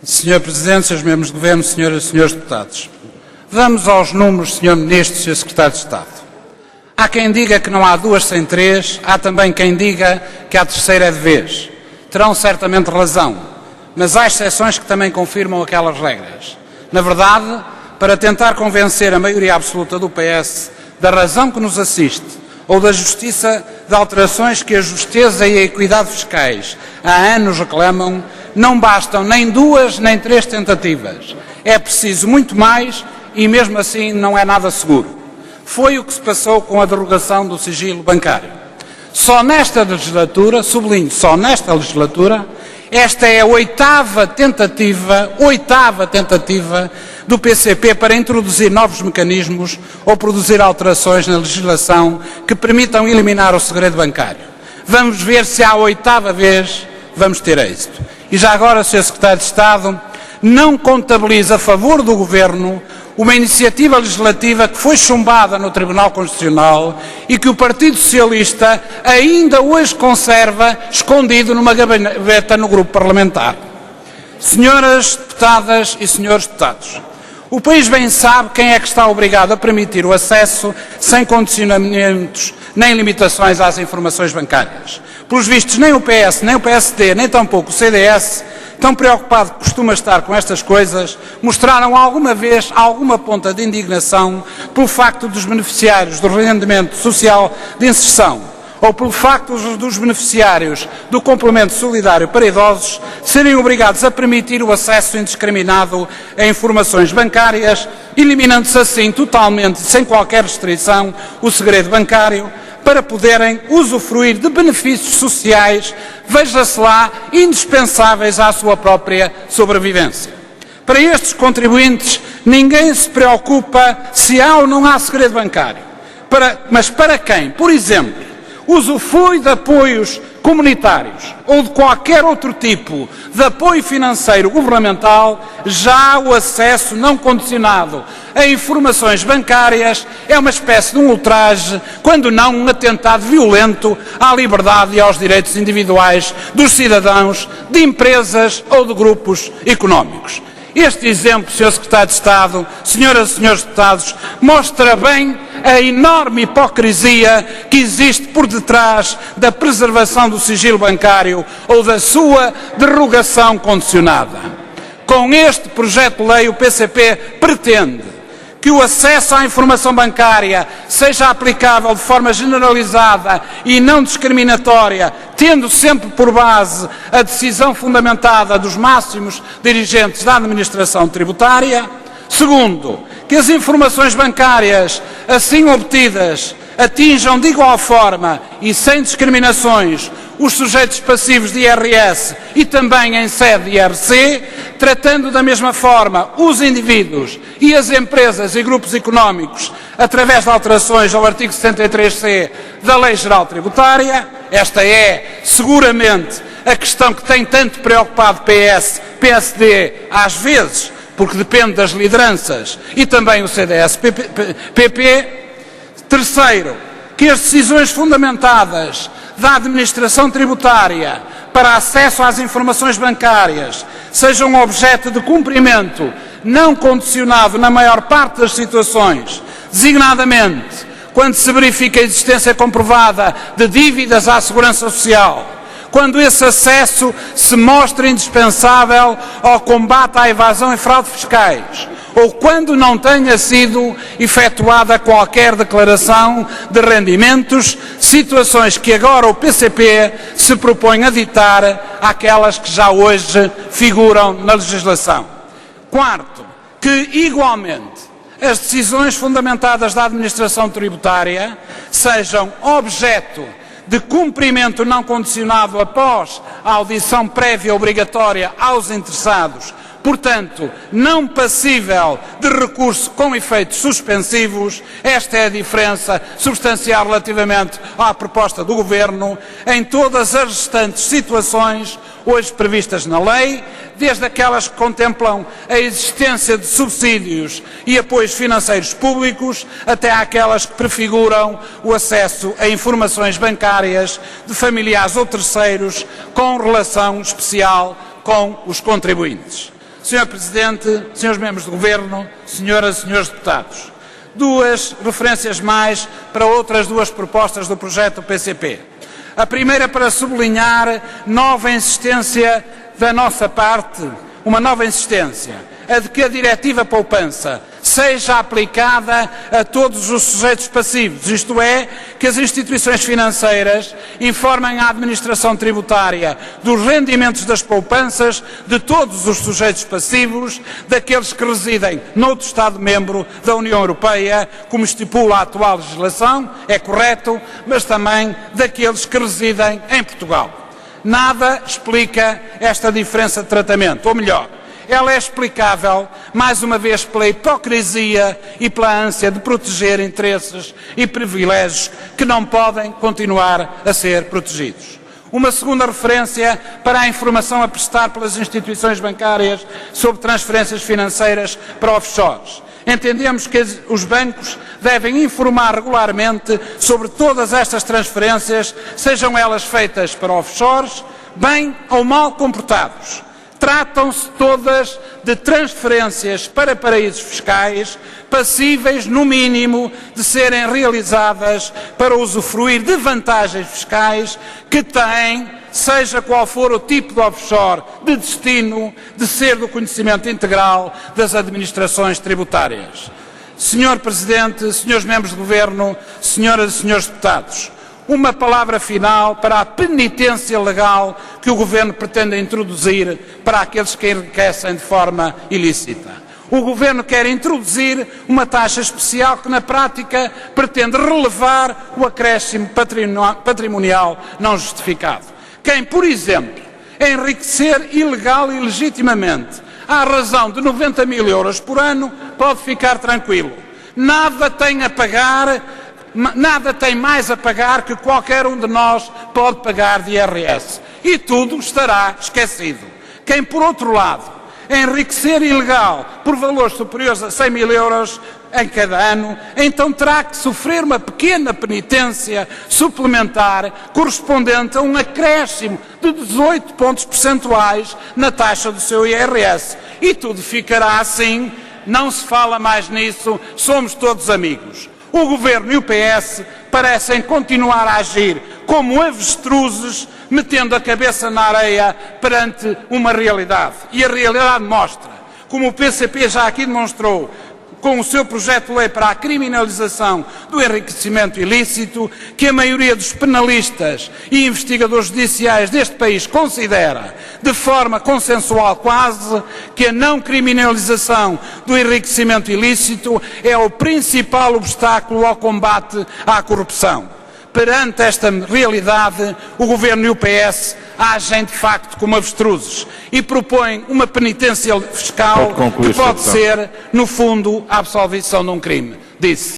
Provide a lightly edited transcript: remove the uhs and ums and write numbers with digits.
Sr. Presidente, Srs. Membros do Governo, Senhoras e Senhores Deputados, vamos aos números, Sr. Ministro e Sr. Secretário de Estado. Há quem diga que não há duas sem três, há também quem diga que a terceira é de vez. Terão certamente razão, mas há exceções que também confirmam aquelas regras. Na verdade, para tentar convencer a maioria absoluta do PS da razão que nos assiste ou da justiça de alterações que a justeza e a equidade fiscais há anos reclamam, não bastam nem duas nem três tentativas. É preciso muito mais e mesmo assim não é nada seguro. Foi o que se passou com a derrogação do sigilo bancário. Só nesta legislatura, sublinho, só nesta legislatura, esta é a oitava tentativa do PCP para introduzir novos mecanismos ou produzir alterações na legislação que permitam eliminar o segredo bancário. Vamos ver se à oitava vez vamos ter êxito. E já agora, Sr. Secretário de Estado, não contabiliza a favor do Governo uma iniciativa legislativa que foi chumbada no Tribunal Constitucional e que o Partido Socialista ainda hoje conserva escondido numa gaveta no grupo parlamentar. Senhoras deputadas e senhores deputados, o país bem sabe quem é que está obrigado a permitir o acesso sem condicionamentos nem limitações às informações bancárias. Pelos vistos, nem o PS, nem o PSD, nem tampouco o CDS, tão preocupado que costuma estar com estas coisas, mostraram alguma vez alguma ponta de indignação pelo facto dos beneficiários do rendimento social de inserção ou pelo facto dos beneficiários do complemento solidário para idosos serem obrigados a permitir o acesso indiscriminado a informações bancárias, eliminando-se assim totalmente, sem qualquer restrição, o segredo bancário, para poderem usufruir de benefícios sociais, veja-se lá, indispensáveis à sua própria sobrevivência. Para estes contribuintes, ninguém se preocupa se há ou não há segredo bancário. Mas para quem, por exemplo, usufrui de apoios comunitários ou de qualquer outro tipo de apoio financeiro governamental, já o acesso não condicionado a informações bancárias é uma espécie de um ultraje, quando não um atentado violento à liberdade e aos direitos individuais dos cidadãos, de empresas ou de grupos económicos. Este exemplo, Sr. Secretário de Estado, Senhoras e Senhores Deputados, mostra bem a enorme hipocrisia que existe por detrás da preservação do sigilo bancário ou da sua derrogação condicionada. Com este projeto de lei, o PCP pretende que o acesso à informação bancária seja aplicável de forma generalizada e não discriminatória, tendo sempre por base a decisão fundamentada dos máximos dirigentes da administração tributária. Segundo, que as informações bancárias assim obtidas atinjam de igual forma e sem discriminações os sujeitos passivos de IRS e também em sede de IRC, tratando da mesma forma os indivíduos e as empresas e grupos económicos através de alterações ao artigo 73C da Lei Geral Tributária. Esta é, seguramente, a questão que tem tanto preocupado PS, PSD, às vezes, porque depende das lideranças, e também o CDS-PP. Terceiro, que as decisões fundamentadas da administração tributária para acesso às informações bancárias sejam objeto de cumprimento não condicionado na maior parte das situações, designadamente quando se verifica a existência comprovada de dívidas à Segurança Social, quando esse acesso se mostra indispensável ao combate à evasão e fraude fiscais, ou quando não tenha sido efetuada qualquer declaração de rendimentos, situações que agora o PCP se propõe a ditar àquelas que já hoje figuram na legislação. Quarto, que igualmente as decisões fundamentadas da administração tributária sejam objeto de cumprimento não condicionado após a audição prévia obrigatória aos interessados, portanto, não passível de recurso com efeitos suspensivos. Esta é a diferença substancial relativamente à proposta do Governo em todas as restantes situações hoje previstas na lei, desde aquelas que contemplam a existência de subsídios e apoios financeiros públicos, até aquelas que prefiguram o acesso a informações bancárias de familiares ou terceiros com relação especial com os contribuintes. Sr. Presidente, Srs. Membros do Governo, Senhoras e Senhores Deputados, duas referências mais para outras duas propostas do projeto do PCP. A primeira para sublinhar nova insistência da nossa parte, uma nova insistência, a de que a Diretiva Poupança seja aplicada a todos os sujeitos passivos, isto é, que as instituições financeiras informem a administração tributária dos rendimentos das poupanças de todos os sujeitos passivos, daqueles que residem noutro Estado-membro da União Europeia, como estipula a atual legislação, é correto, mas também daqueles que residem em Portugal. Nada explica esta diferença de tratamento, ou melhor, ela é explicável, mais uma vez, pela hipocrisia e pela ânsia de proteger interesses e privilégios que não podem continuar a ser protegidos. Uma segunda referência para a informação a prestar pelas instituições bancárias sobre transferências financeiras para offshores. Entendemos que os bancos devem informar regularmente sobre todas estas transferências, sejam elas feitas para offshores, bem ou mal comportados. Tratam-se todas de transferências para paraísos fiscais, passíveis, no mínimo, de serem realizadas para usufruir de vantagens fiscais que têm, seja qual for o tipo de offshore de destino, de ser do conhecimento integral das administrações tributárias. Senhor Presidente, Senhores Membros do Governo, Senhoras e Senhores Deputados, uma palavra final para a penitência legal que o Governo pretende introduzir para aqueles que enriquecem de forma ilícita. O Governo quer introduzir uma taxa especial que, na prática, pretende relevar o acréscimo patrimonial não justificado. Quem, por exemplo, enriquecer ilegal e legitimamente à razão de 90 mil euros por ano pode ficar tranquilo. Nada tem mais a pagar que qualquer um de nós pode pagar de IRS. E tudo estará esquecido. Quem, por outro lado, enriquecer ilegal por valores superiores a 100 mil euros em cada ano, então terá que sofrer uma pequena penitência suplementar correspondente a um acréscimo de 18 pontos percentuais na taxa do seu IRS. E tudo ficará assim, não se fala mais nisso, somos todos amigos. O Governo e o PS parecem continuar a agir como avestruzes, metendo a cabeça na areia perante uma realidade. E a realidade mostra, como o PCP já aqui demonstrou, com o seu projeto de lei para a criminalização do enriquecimento ilícito, que a maioria dos penalistas e investigadores judiciais deste país considera, de forma consensual quase, que a não criminalização do enriquecimento ilícito é o principal obstáculo ao combate à corrupção. Perante esta realidade, o Governo e o PS agem de facto como avestruzes e propõem uma penitência fiscal que pode ser, no fundo, a absolvição de um crime. Disse.